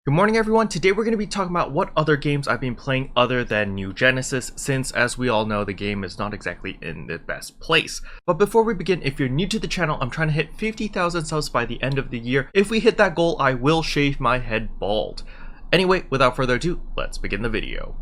Good morning everyone, today we're going to be talking about what other games I've been playing other than New Genesis, since as we all know the game is not exactly in the best place. But before we begin, if you're new to the channel, I'm trying to hit 50,000 subs by the end of the year. If we hit that goal, I will shave my head bald. Anyway, without further ado, let's begin the video.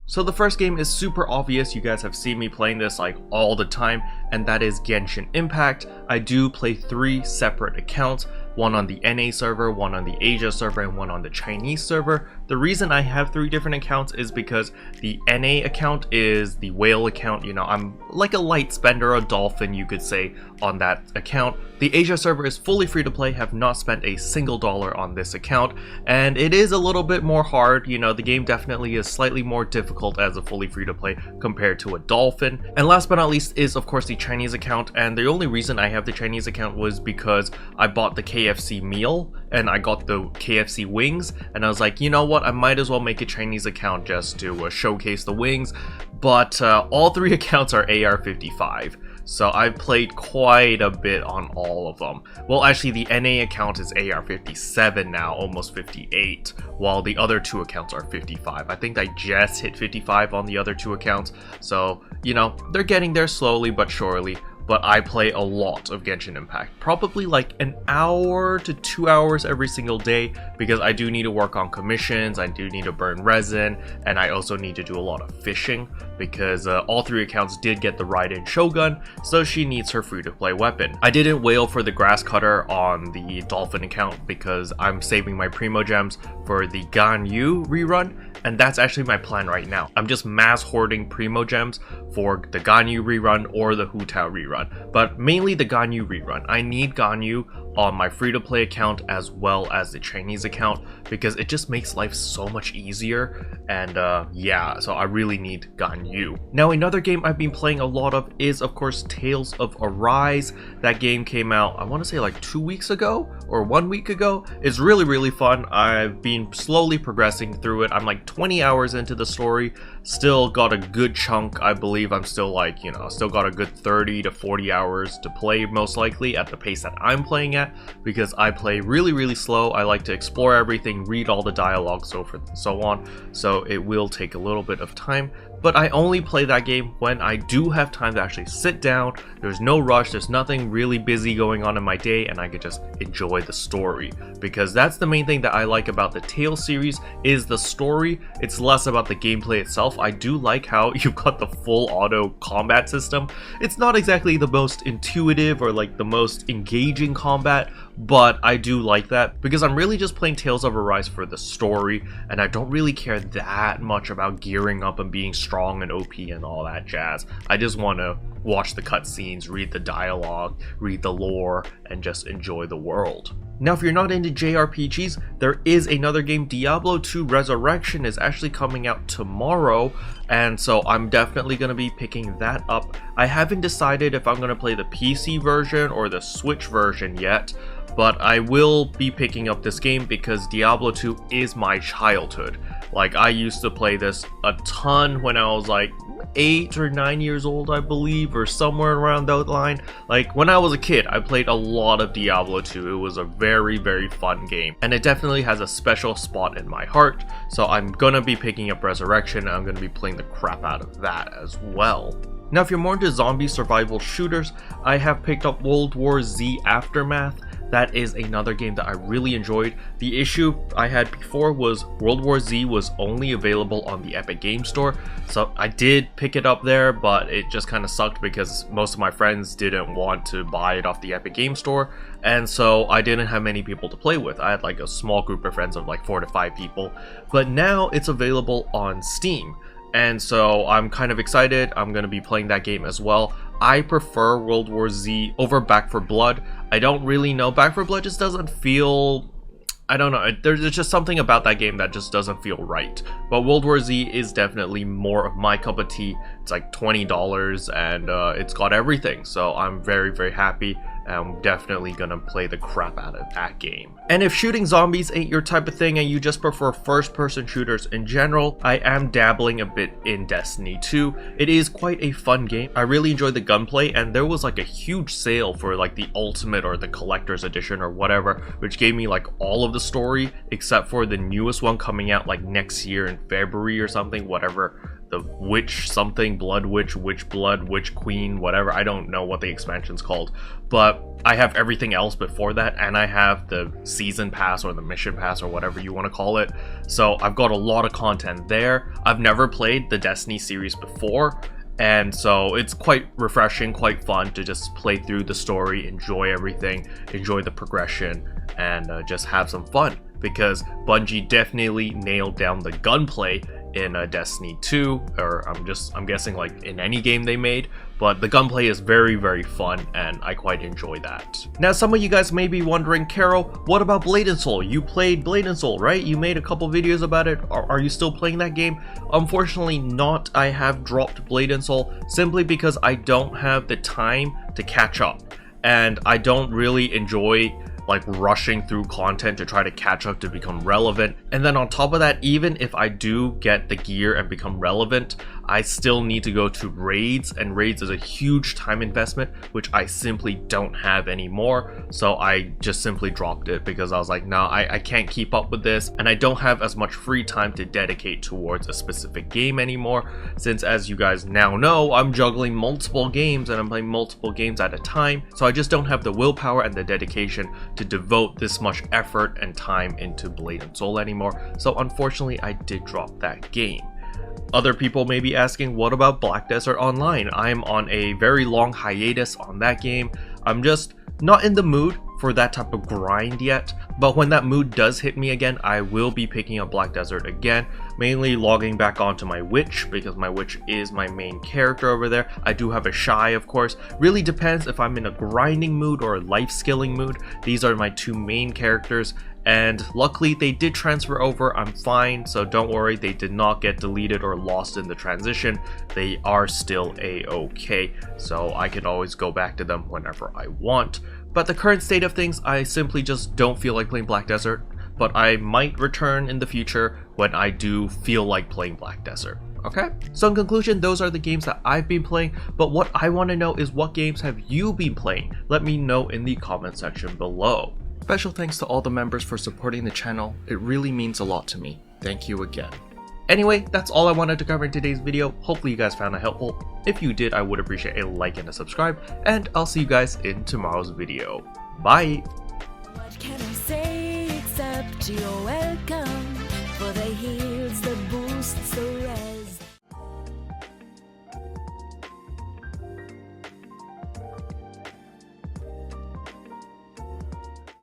So the first game is super obvious, you guys have seen me playing this like all the time, and that is Genshin Impact. I do play 3 separate accounts, one on the NA server, one on the Asia server, and one on the Chinese server. The reason I have 3 different accounts is because the NA account is the whale account, you know, I'm like a light spender, a dolphin you could say on that account. The Asia server is fully free to play, have not spent a single dollar on this account, and it is a little bit more hard, you know, the game definitely is slightly more difficult as a fully free to play compared to a dolphin. And last but not least is of course the Chinese account, and the only reason I have the Chinese account was because I bought the KFC meal and I got the KFC wings, and I was like, you know what, I might as well make a Chinese account just to showcase the wings. But all 3 accounts are AR-55. So I've played quite a bit on all of them. Well, actually the NA account is AR-57 now, almost 58, while the other 2 accounts are 55. I think I just hit 55 on the other 2 accounts, so, you know, they're getting there slowly but surely. But I play a lot of Genshin Impact, probably like an hour to 2 hours every single day, because I do need to work on commissions, I do need to burn resin, and I also need to do a lot of fishing, because all 3 accounts did get the Raiden Shogun, so she needs her free-to-play weapon. I didn't whale for the grass cutter on the Dolphin account because I'm saving my Primo Gems for the Ganyu rerun, and that's actually my plan right now. I'm just mass hoarding Primo Gems for the Ganyu rerun or the Hu Tao rerun, but mainly the Ganyu rerun. I need Ganyu on my free-to-play account as well as the Chinese account because it just makes life so much easier, and yeah, so I really need Ganyu. Now another game I've been playing a lot of is of course Tales of Arise. That game came out, I want to say like 2 weeks ago or 1 week ago. It's really fun. I've been slowly progressing through it. I'm like 20 hours into the story, still got a good chunk. I believe I'm still like, you know, still got a good 30 to 40 hours to play most likely at the pace that I'm playing at, because I play really slow. I like to explore everything, read all the dialogue, so forth and so on, so it will take a little bit of time. But I only play that game when I do have time to actually sit down. There's no rush, there's nothing really busy going on in my day, and I could just enjoy the story. Because that's the main thing that I like about the Tales series, is the story. It's less about the gameplay itself. I do like how you've got the full auto combat system. It's not exactly the most intuitive or like the most engaging combat, but I do like that because I'm really just playing Tales of Arise for the story, and I don't really care that much about gearing up and being strong and OP and all that jazz. I just want to watch the cutscenes, read the dialogue, read the lore, and just enjoy the world. Now if you're not into JRPGs, there is another game, Diablo 2 Resurrection is actually coming out tomorrow, and so I'm definitely going to be picking that up. I haven't decided if I'm going to play the PC version or the Switch version yet, but I will be picking up this game because Diablo 2 is my childhood. Like, I used to play this a ton when I was like 8 or 9 years old, I believe, or somewhere around that line. Like, when I was a kid, I played a lot of Diablo 2. It was a very fun game, and it definitely has a special spot in my heart, so I'm gonna be picking up Resurrection, and I'm gonna be playing the crap out of that as well. Now, if you're more into zombie survival shooters, I have picked up World War Z Aftermath. That is another game that I really enjoyed. The issue I had before was World War Z was only available on the Epic Game Store, so I did pick it up there, but it just kind of sucked because most of my friends didn't want to buy it off the Epic Game Store, and so I didn't have many people to play with. I had like a small group of friends of like 4 to 5 people, but now it's available on Steam. And so I'm kind of excited. I'm going to be playing that game as well. I prefer World War Z over Back 4 Blood. I don't really know. Back 4 Blood just doesn't feel... I don't know. There's just something about that game that just doesn't feel right. But World War Z is definitely more of my cup of tea. It's like $20 and it's got everything. So I'm very happy. I'm definitely gonna play the crap out of that game. And if shooting zombies ain't your type of thing and you just prefer first-person shooters in general, I am dabbling a bit in Destiny 2. It is quite a fun game. I really enjoyed the gunplay, and there was like a huge sale for like the ultimate or the collector's edition or whatever, which gave me like all of the story except for the newest one coming out like next year in February or something, whatever. The witch something, blood witch, witch blood, witch queen, whatever. I don't know what the expansion's called, but I have everything else before that, and I have the season pass or the mission pass or whatever you want to call it. So I've got a lot of content there. I've never played the Destiny series before, and so it's quite refreshing, quite fun to just play through the story, enjoy everything, enjoy the progression, and just have some fun, because Bungie definitely nailed down the gunplay in Destiny 2, or I'm guessing like in any game they made, but the gunplay is very, very fun, and I quite enjoy that. Now, some of you guys may be wondering, Carol, what about Blade and Soul? You played Blade and Soul, right? You made a couple videos about it. Are you still playing that game? Unfortunately not. I have dropped Blade and Soul simply because I don't have the time to catch up, and I don't really enjoy like rushing through content to try to catch up to become relevant. And then on top of that, even if I do get the gear and become relevant, I still need to go to raids, and raids is a huge time investment, which I simply don't have anymore. So I just simply dropped it because I was like, nah, I can't keep up with this, and I don't have as much free time to dedicate towards a specific game anymore, since as you guys now know, I'm juggling multiple games and I'm playing multiple games at a time. So I just don't have the willpower and the dedication to devote this much effort and time into Blade and Soul anymore. So unfortunately, I did drop that game. Other people may be asking, what about Black Desert Online? I'm on a very long hiatus on that game. I'm just not in the mood for that type of grind yet, but when that mood does hit me again, I will be picking up Black Desert again, mainly logging back onto my witch, because my witch is my main character over there. I do have a shy, of course. Really depends if I'm in a grinding mood or a life skilling mood. These are my two main characters, and luckily they did transfer over. I'm fine, so don't worry, they did not get deleted or lost in the transition. They are still a-okay, so I can always go back to them whenever I want. But the current state of things, I simply just don't feel like playing Black Desert, but I might return in the future when I do feel like playing Black Desert. Okay, so in conclusion, those are the games that I've been playing, but what I want to know is, what games have you been playing? Let me know in the comment section below. Special thanks to all the members for supporting the channel. It really means a lot to me. Thank you again. Anyway, that's all I wanted to cover in today's video. Hopefully you guys found it helpful. If you did, I would appreciate a like and a subscribe, and I'll see you guys in tomorrow's video. Bye! What can I say except you're welcome?